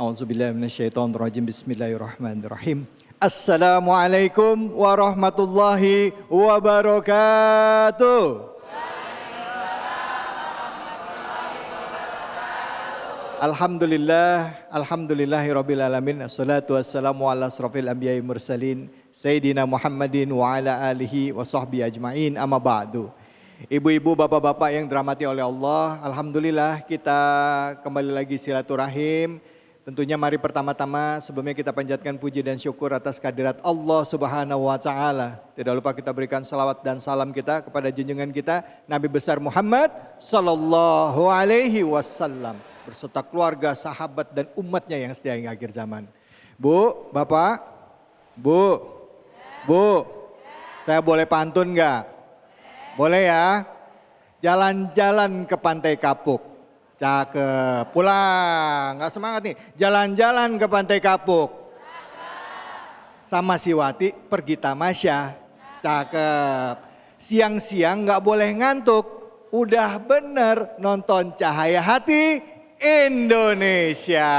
A'udzubillahi minasyaitonirrajim. Bismillahirrahmanirrahim. Assalamualaikum warahmatullahi wabarakatuh. Alhamdulillahirabbil alamin. Assalatu wassalamu ala asrofil anbiya'i mursalin Sayyidina Muhammadin wa ala alihi wa sahbihi ajma'in, amma ba'du. Ibu-ibu, bapak-bapak yang dirahmati oleh Allah, alhamdulillah kita kembali lagi silaturahim. Tentunya mari pertama-tama sebelumnya kita panjatkan puji dan syukur atas kehadirat Allah Subhanahu wa taala. Tidak lupa kita berikan salawat dan salam kita kepada junjungan kita Nabi besar Muhammad sallallahu alaihi wasallam berserta keluarga, sahabat dan umatnya yang setia hingga akhir zaman. Bu, Bapak, Bu, saya boleh pantun enggak? Boleh ya? Jalan-jalan ke Pantai Kapuk. Cakep. Pulang, nggak semangat nih. Jalan-jalan ke Pantai Kapuk. Sama si Wati pergi tamasya. Cakep. Siang-siang nggak boleh ngantuk. Udah bener nonton Cahaya Hati Indonesia.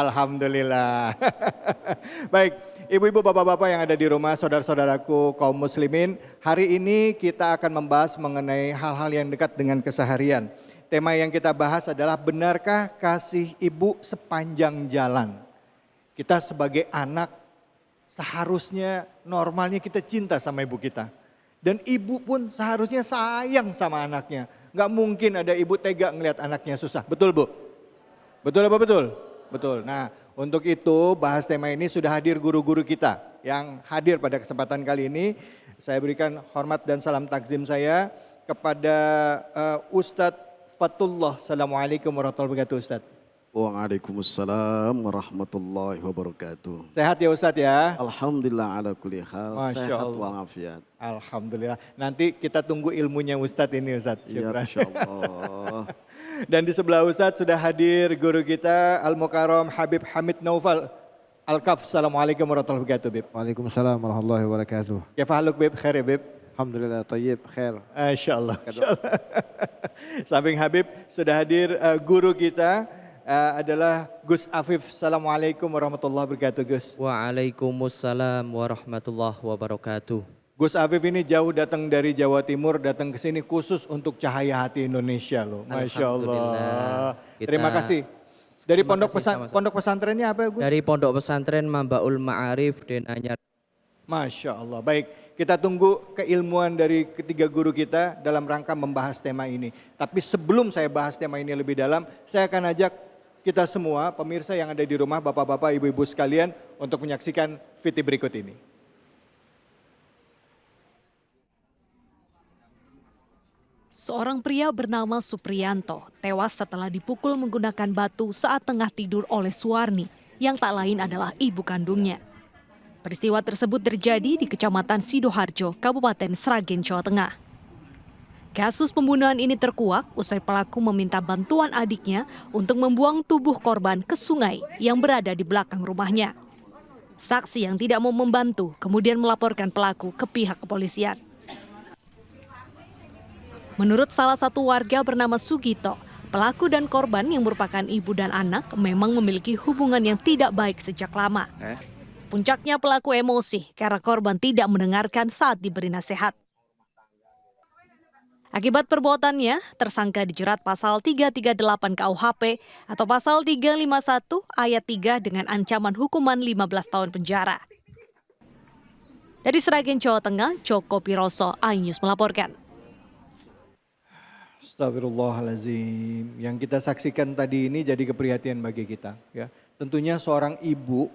Alhamdulillah. Baik, ibu-ibu, bapak-bapak yang ada di rumah, saudara-saudaraku kaum muslimin. Hari ini kita akan membahas mengenai hal-hal yang dekat dengan keseharian. Tema yang kita bahas adalah benarkah kasih ibu sepanjang jalan? Kita sebagai anak seharusnya normalnya kita cinta sama ibu kita. Dan ibu pun seharusnya sayang sama anaknya. Gak mungkin ada ibu tega ngelihat anaknya susah. Betul Bu? Betul apa betul? Betul. Nah, untuk itu bahas tema ini sudah hadir guru-guru kita yang hadir pada kesempatan kali ini. Saya berikan hormat dan salam takzim saya kepada Ustadz Fatullah. Assalamualaikum warahmatullahi wabarakatuh Ustadz. Waalaikumsalam warahmatullahi wabarakatuh. Sehat ya Ustadz ya? Alhamdulillah ala kulli hal. Masya Sehat Allah. walafiat. Alhamdulillah. Nanti kita tunggu ilmunya Ustadz ini Ustadz. Ya, insyaallah. Dan di sebelah Ustadz sudah hadir guru kita Al-Mukarram Habib Hamid Naufal Al-Kaf. Assalamualaikum warahmatullahi wabarakatuh Bib. Waalaikumsalam warahmatullahi wabarakatuh. Kaifa Bib? Khair ya Bib? Alhamdulillah tayyib khair. Insyaallah. Samping Habib sudah hadir guru kita adalah Gus Afif. Assalamualaikum warahmatullahi wabarakatuh Gus. Waalaikumsalam warahmatullahi wabarakatuh. Gus Afif ini jauh datang dari Jawa Timur, datang ke sini khusus untuk Cahaya Hati Indonesia loh. Masya Allah. Terima kasih. Dari pondok pesantrennya apa ya Gus? Dari Pondok Pesantren Mambaul Ma'arif Denanyar. Masya Allah. Baik, kita tunggu keilmuan dari ketiga guru kita dalam rangka membahas tema ini. Tapi sebelum saya bahas tema ini lebih dalam, saya akan ajak kita semua, pemirsa yang ada di rumah, bapak-bapak, ibu-ibu sekalian, untuk menyaksikan video berikut ini. Seorang pria bernama Supriyanto tewas setelah dipukul menggunakan batu saat tengah tidur oleh Suwarni yang tak lain adalah ibu kandungnya. Peristiwa tersebut terjadi di Kecamatan Sidoharjo, Kabupaten Sragen, Jawa Tengah. Kasus pembunuhan ini terkuak usai pelaku meminta bantuan adiknya untuk membuang tubuh korban ke sungai yang berada di belakang rumahnya. Saksi yang tidak mau membantu kemudian melaporkan pelaku ke pihak kepolisian. Menurut salah satu warga bernama Sugito, pelaku dan korban yang merupakan ibu dan anak memang memiliki hubungan yang tidak baik sejak lama. Puncaknya pelaku emosi karena korban tidak mendengarkan saat diberi nasihat. Akibat perbuatannya, tersangka dijerat pasal 338 KUHP atau pasal 351 ayat 3 dengan ancaman hukuman 15 tahun penjara. Dari Sragen, Jawa Tengah, Joko Piroso, iNews melaporkan. Astagfirullahaladzim. Yang kita saksikan tadi ini jadi keprihatinan bagi kita. Ya. Tentunya seorang ibu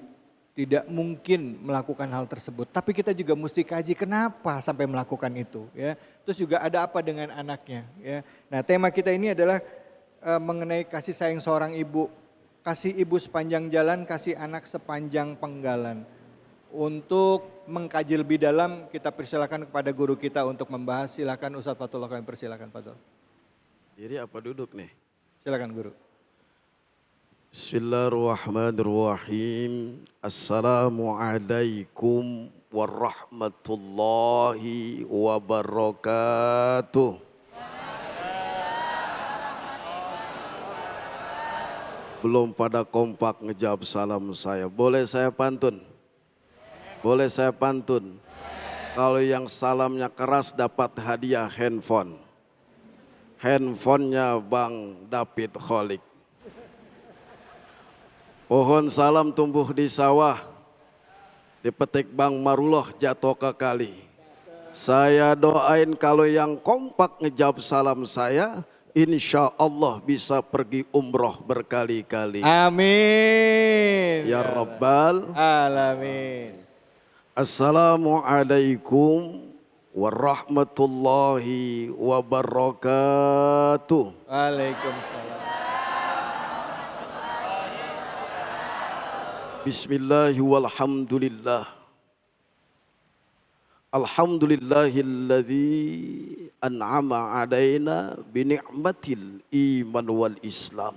tidak mungkin melakukan hal tersebut. Tapi kita juga mesti kaji kenapa sampai melakukan itu. Ya. Terus juga ada apa dengan anaknya. Ya. Nah, tema kita ini adalah mengenai kasih sayang seorang ibu. Kasih ibu sepanjang jalan, kasih anak sepanjang penggalan. Untuk mengkaji lebih dalam, kita persilakan kepada guru kita untuk membahas. Silakan Ustadz Fatullah, kami persilakan Fatul. Diri apa duduk nih? Silakan guru. Bismillahirrahmanirrahim. Assalamualaikum warahmatullahi wabarakatuh. belum pada kompak ngejawab salam saya. Boleh saya pantun? Boleh saya pantun? Kalau yang salamnya keras dapat hadiah handphone. Handphonenya Bang David Kholik. Pohon salam tumbuh di sawah, dipetik Bang Marullah jatuh ke kali. Saya doain kalau yang kompak ngejawab salam saya, insya Allah bisa pergi umroh berkali-kali. Amin. Ya Rabbal Alamin. Assalamualaikum warahmatullahi wabarakatuh. Waalaikumsalam. Bismillahi walhamdulillah. Alhamdulillahilladzi an'ama alaina bini'matil iman wal islam.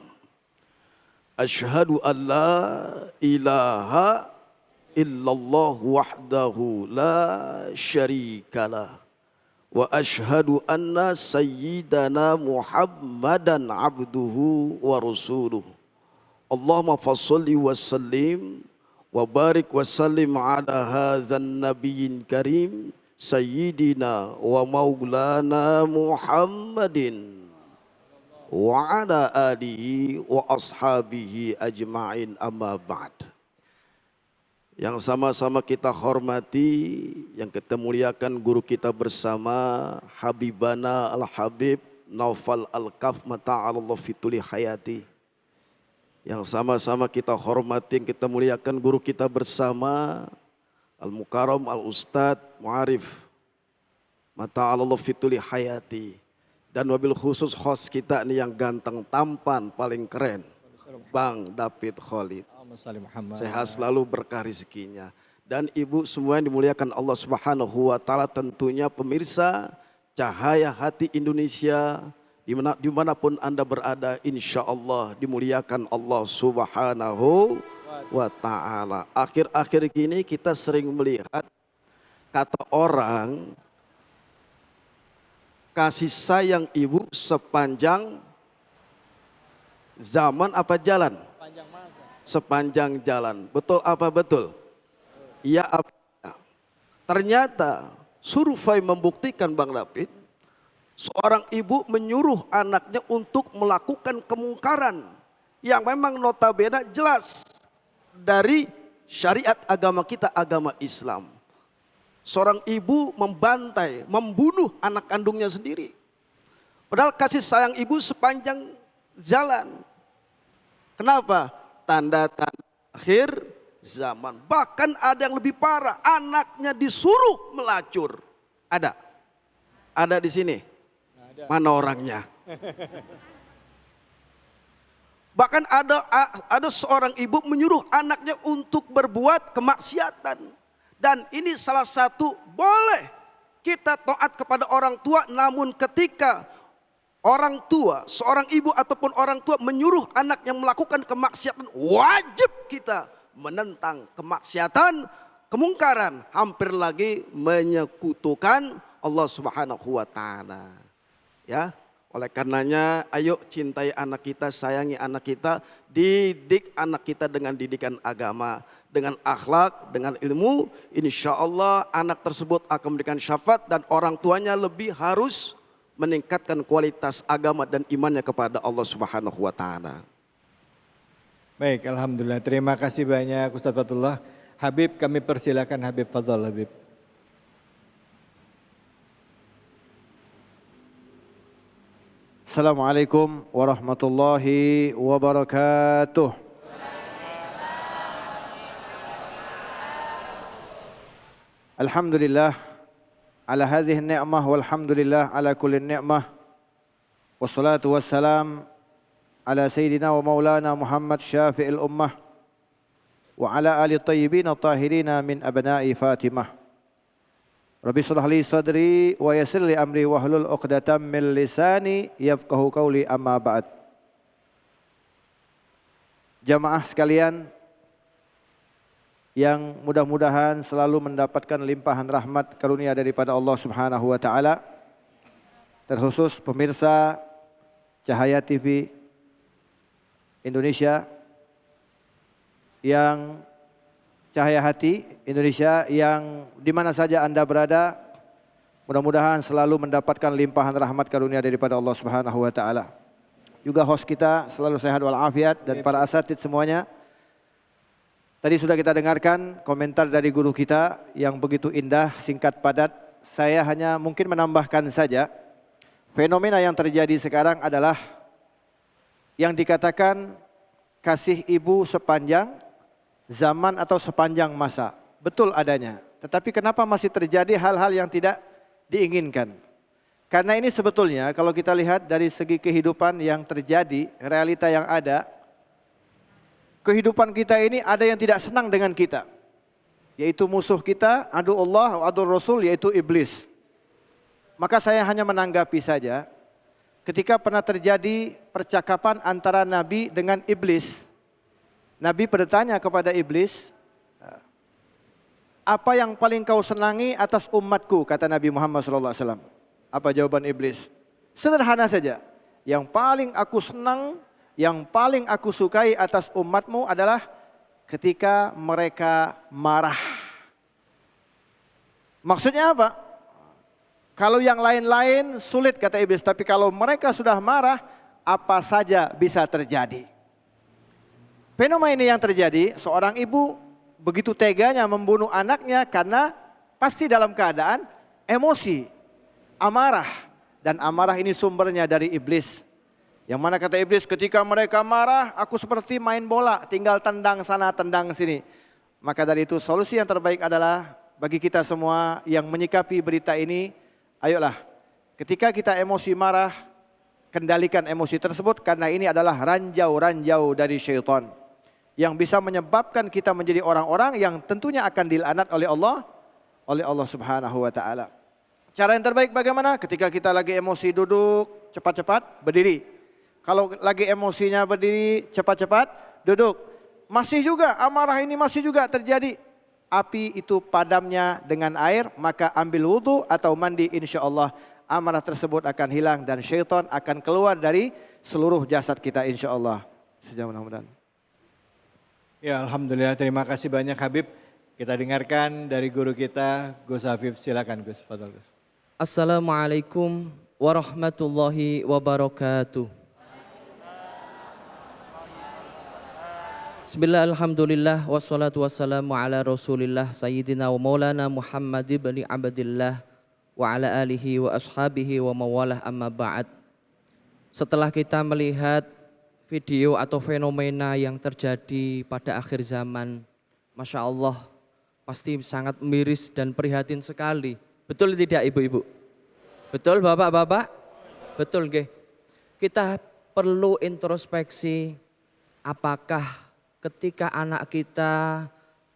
Ashhadu an la ilaha illallah wahdahu la syarikalah. Wa ashhadu anna sayyidana Muhammadan abduhu wa rasuluh. Allahumma fassalli wa sallim wa barik wa sallim ala hadzal nabiyyin karim sayyidina wa maulana Muhammadin wa ala alihi wa ashabihi ajma'in, amma ba'd. Yang sama-sama kita hormati, yang kita muliakan guru kita bersama Habibana Al-Habib Naufal Al-Kaf mata'alallah fituli hayati. Yang sama-sama kita hormati, yang kita muliakan guru kita bersama Al-Mukarram Al-Ustadz Mu'arif mata'alallah fituli hayati. Dan wabil khusus host kita ini yang ganteng tampan paling keren, Bang David Kholik. Sehat selalu, berkah rezekinya. Dan ibu semua yang dimuliakan Allah Subhanahu wa taala, tentunya pemirsa Cahaya Hati Indonesia dimanapun Anda berada, insya Allah dimuliakan Allah Subhanahu wa taala. Akhir-akhir ini kita sering melihat kata orang kasih sayang ibu sepanjang zaman apa jalan? Sepanjang jalan. Betul apa betul? Iya apa? Ternyata survei membuktikan Bang David, seorang ibu menyuruh anaknya untuk melakukan kemungkaran yang memang notabene jelas dari syariat agama kita, agama Islam. Seorang ibu membantai, membunuh anak kandungnya sendiri. Padahal kasih sayang ibu sepanjang jalan. Kenapa? Tanda-tanda akhir zaman. Bahkan ada yang lebih parah, anaknya disuruh melacur. Ada? Ada di sini? Mana orangnya? Bahkan ada seorang ibu menyuruh anaknya untuk berbuat kemaksiatan. Dan ini salah satu, boleh kita taat kepada orang tua, namun ketika orang tua, seorang ibu ataupun orang tua menyuruh anak yang melakukan kemaksiatan, wajib kita menentang kemaksiatan, kemungkaran, hampir lagi menyekutukan Allah Subhanahu wa taala. Ya, oleh karenanya ayo cintai anak kita, sayangi anak kita, didik anak kita dengan didikan agama, dengan akhlak, dengan ilmu. Insya Allah anak tersebut akan memberikan syafaat dan orang tuanya lebih harus meningkatkan kualitas agama dan imannya kepada Allah Subhanahu wa taala. Baik, alhamdulillah. Terima kasih banyak Ustaz Fatullah. Habib, kami persilakan Habib Fadhol Habib. Assalamualaikum warahmatullahi wabarakatuh. Alhamdulillah ala hadhihi ni'mah walhamdulillah ala kulli ni'mah. Wassalatu wassalam ala sayyidina wa maulana Muhammad syafi'il ummah wa ala ali tayyibin tahirina min abna'i Fatimah. Rabbi shrah li sadri wa yassir li amri wahlul 'uqdatam min lisani yafqahu qawli, amma ba'd. Jamaah sekalian yang mudah-mudahan selalu mendapatkan limpahan rahmat karunia daripada Allah Subhanahu wa taala, terkhusus pemirsa Cahaya TV Indonesia yang Cahaya Hati Indonesia yang di mana saja Anda berada, mudah-mudahan selalu mendapatkan limpahan rahmat karunia daripada Allah Subhanahu wa taala. Juga host kita selalu sehat walafiat dan para asatid semuanya. Tadi sudah kita dengarkan komentar dari guru kita yang begitu indah, singkat, padat. Saya hanya mungkin menambahkan saja, fenomena yang terjadi sekarang adalah yang dikatakan kasih ibu sepanjang zaman atau sepanjang masa. Betul adanya. Tetapi kenapa masih terjadi hal-hal yang tidak diinginkan? Karena ini sebetulnya kalau kita lihat dari segi kehidupan yang terjadi, realita yang ada, kehidupan kita ini ada yang tidak senang dengan kita. Yaitu musuh kita, adu Allah, adu Rasul, yaitu iblis. Maka saya hanya menanggapi saja, ketika pernah terjadi percakapan antara Nabi dengan iblis, Nabi bertanya kepada iblis, apa yang paling kau senangi atas umatku, kata Nabi Muhammad SAW. Apa jawaban iblis? Sederhana saja, yang paling aku senang, yang paling aku sukai atas umatmu adalah ketika mereka marah. Maksudnya apa? Kalau yang lain-lain sulit kata iblis, tapi kalau mereka sudah marah, apa saja bisa terjadi. Fenomena ini yang terjadi, seorang ibu begitu teganya membunuh anaknya karena pasti dalam keadaan emosi, amarah. Dan amarah ini sumbernya dari iblis. Yang mana kata iblis, ketika mereka marah, aku seperti main bola, tinggal tendang sana, tendang sini. Maka dari itu solusi yang terbaik adalah bagi kita semua yang menyikapi berita ini, ayolah ketika kita emosi marah, kendalikan emosi tersebut karena ini adalah ranjau-ranjau dari syaitan. Yang bisa menyebabkan kita menjadi orang-orang yang tentunya akan dilaknat oleh Allah Subhanahu wa taala. Cara yang terbaik bagaimana? Ketika kita lagi emosi duduk, cepat-cepat berdiri. Kalau lagi emosinya berdiri, cepat-cepat duduk. Masih juga amarah ini masih juga terjadi. Api itu padamnya dengan air, maka ambil wudhu atau mandi, insya Allah amarah tersebut akan hilang dan syaitan akan keluar dari seluruh jasad kita insya Allah. Sejauh mudah-mudahan. Ya Alhamdulillah, terima kasih banyak Habib. Kita dengarkan dari guru kita, Gus Hafif. Silakan Gus, fadhal Gus. Assalamualaikum warahmatullahi wabarakatuh. Bismillah, alhamdulillah, wassalatu wassalamu ala rasulillah sayyidina wa maulana Muhammad ibn Abdillah wa ala alihi wa ashabihi wa mawalah amma ba'd. Setelah kita melihat video atau fenomena yang terjadi pada akhir zaman, Masya Allah, pasti sangat miris dan prihatin sekali. Betul tidak ibu-ibu? Betul bapak-bapak? Betul nggih. Kita perlu introspeksi, apakah ketika anak kita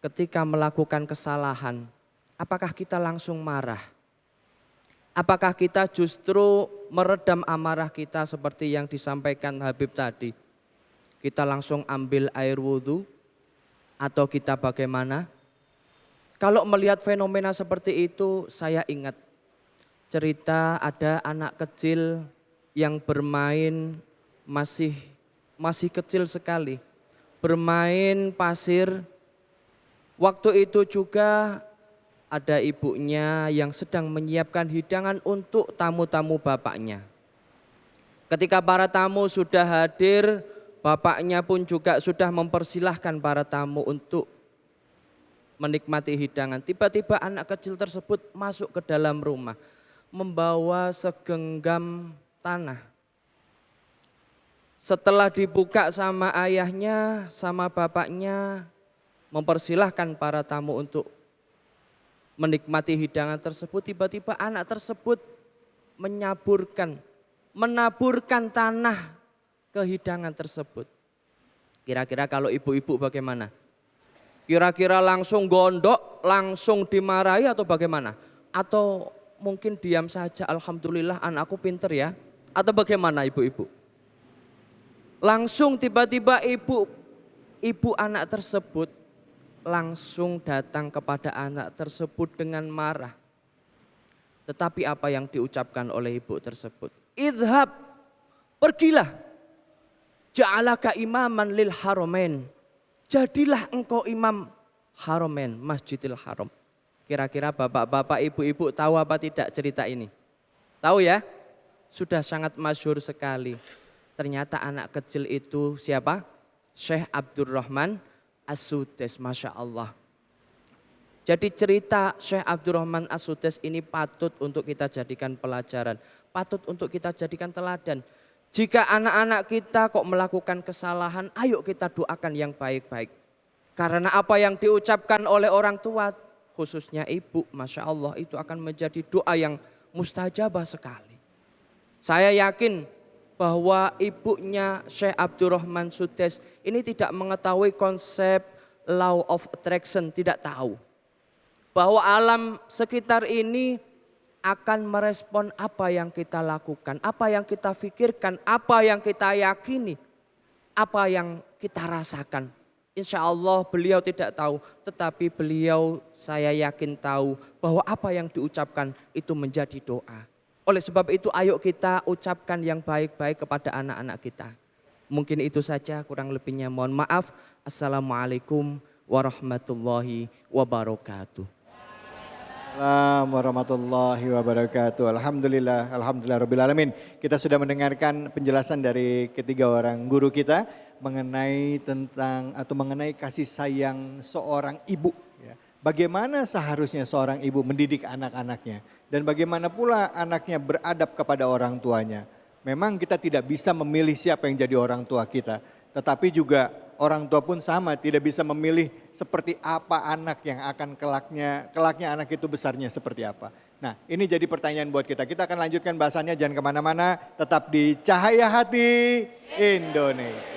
ketika melakukan kesalahan, apakah kita langsung marah? Apakah kita justru meredam amarah kita seperti yang disampaikan Habib tadi? Kita langsung ambil air wudhu atau kita bagaimana? Kalau melihat fenomena seperti itu, saya ingat cerita ada anak kecil yang bermain masih kecil sekali. Bermain pasir, waktu itu juga ada ibunya yang sedang menyiapkan hidangan untuk tamu-tamu bapaknya. Ketika para tamu sudah hadir, bapaknya pun juga sudah mempersilahkan para tamu untuk menikmati hidangan. Tiba-tiba anak kecil tersebut masuk ke dalam rumah, membawa segenggam tanah. Setelah dibuka sama ayahnya, sama bapaknya, mempersilahkan para tamu untuk menikmati hidangan tersebut, tiba-tiba anak tersebut menaburkan tanah ke hidangan tersebut. Kira-kira kalau ibu-ibu bagaimana? Kira-kira langsung gondok, langsung dimarahi atau bagaimana? Atau mungkin diam saja, alhamdulillah anakku pinter ya? Atau bagaimana ibu-ibu? Langsung tiba-tiba ibu anak tersebut langsung datang kepada anak tersebut dengan marah. Tetapi apa yang diucapkan oleh ibu tersebut? Idhab, pergilah. Ja'alaka imaman lil haramain. jadilah engkau imam Haramain, Masjidil Haram. Kira-kira bapak-bapak, ibu-ibu tahu apa tidak cerita ini? Tahu ya? Sudah sangat masyhur sekali. Ternyata anak kecil itu siapa? Syekh Abdurrahman As-Sudais, Masya Allah. Jadi cerita Syekh Abdurrahman As-Sudais ini patut untuk kita jadikan pelajaran. Patut untuk kita jadikan teladan. Jika anak-anak kita kok melakukan kesalahan, ayo kita doakan yang baik-baik. Karena apa yang diucapkan oleh orang tua, khususnya ibu, Masya Allah, itu akan menjadi doa yang mustajabah sekali. Saya yakin bahwa ibunya Syekh Abdurrahman Sudais ini tidak mengetahui konsep law of attraction, tidak tahu. Bahwa alam sekitar ini akan merespon apa yang kita lakukan, apa yang kita pikirkan, apa yang kita yakini, apa yang kita rasakan. Insya Allah beliau tidak tahu, tetapi beliau saya yakin tahu bahwa apa yang diucapkan itu menjadi doa. Oleh sebab itu ayo kita ucapkan yang baik-baik kepada anak-anak kita. Mungkin itu saja, kurang lebihnya mohon maaf. Assalamualaikum warahmatullahi wabarakatuh. Assalamualaikum warahmatullahi wabarakatuh. Alhamdulillah, alhamdulillah rabbil alamin. Kita sudah mendengarkan penjelasan dari ketiga orang guru kita mengenai tentang atau mengenai kasih sayang seorang ibu. Ya. Bagaimana seharusnya seorang ibu mendidik anak-anaknya dan bagaimana pula anaknya beradab kepada orang tuanya. Memang kita tidak bisa memilih siapa yang jadi orang tua kita, tetapi juga orang tua pun sama, tidak bisa memilih seperti apa anak yang akan kelaknya anak itu besarnya seperti apa. Nah ini jadi pertanyaan buat kita. Kita akan lanjutkan bahasannya, jangan kemana-mana, tetap di Cahaya Hati Indonesia.